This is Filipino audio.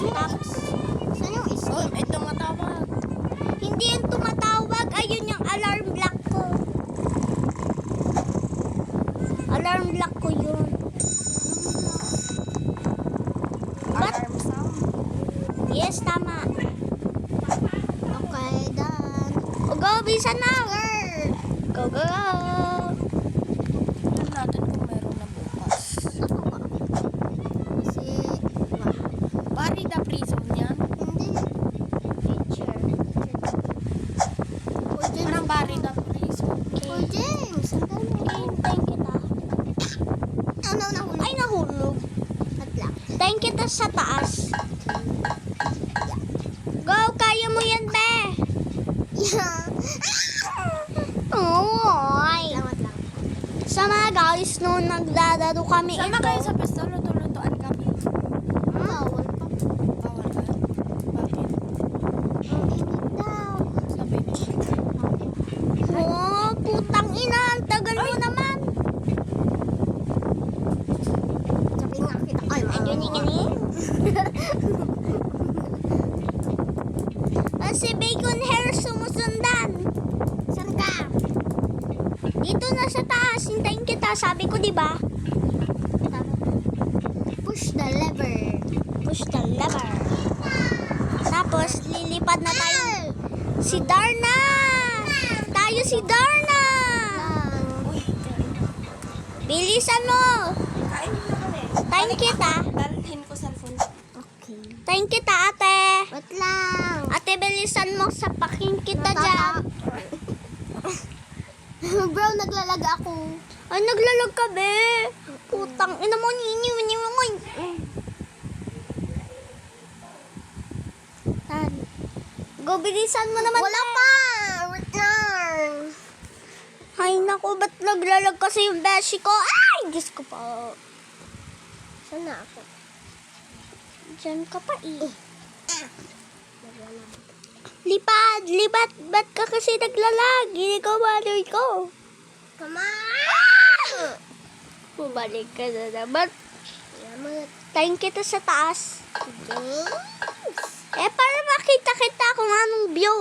Tapos, saan yung Oh, escape? may tumatawag. Hindi yung tumatawag. Ayun yung alarm block ko. Alarm block ko yun. Ba't? Alarm sound. Yes, tama. Okay, done. O, go, bisa na. Go, go, go. Tignan natin kung meron na bukas. Ako ba? Kasi, Pari the prison yan. hindi. Teacher. Parang Pari the prison. Oh, James. Ang dami. Hintayin kita. Ano, nahulog? Ay, nahulog. Atla. Hintayin kita sa taas. Go, kaya mo yan, be. Yeah. Oy. Salamat lang. Sa mga guys, noon naglalaro kami Sama ito. kayo sa pesto, luto-lutoan kami. Bawal pa. Bawal ka? Bakit? Ang init daw. Sabi niya. Oh, putang ina. Ang tagal mo naman. Sabi nga kita. Ay, ayun yung galing. Si Bacon Hair sumusundan. Saan ka? Dito na sa taas. Hintayin kita. Sabi ko, di ba? Push the lever. Push the lever. Tapos, lilipad na tayo. Si Darna! Tayo si Darna! Uy, Bilisan mo! kain mo na kami. Tayin kita. Dalhin ko cellphone. Okay. Tayin kita, ate. Wait lang. Ate, bilisan mo sa paking kita dyan. Bro, naglalag ako. Ay, naglalag ka, be. Putang ina mo, nini mo. Tan. Go, bilisan mo naman. Wala pa. Wait lang. Ay, naku, ba't naglalag kasi yung beshi ko? Ay, Diyos ko po. Saan na ako? Diyan ka pa eh. Lipad! Ba't ka kasi naglalag? Hindi ko maloy ko. Come on! Bumalik ka na naman. Tayin kita sa taas. Para makita kita kung anong view.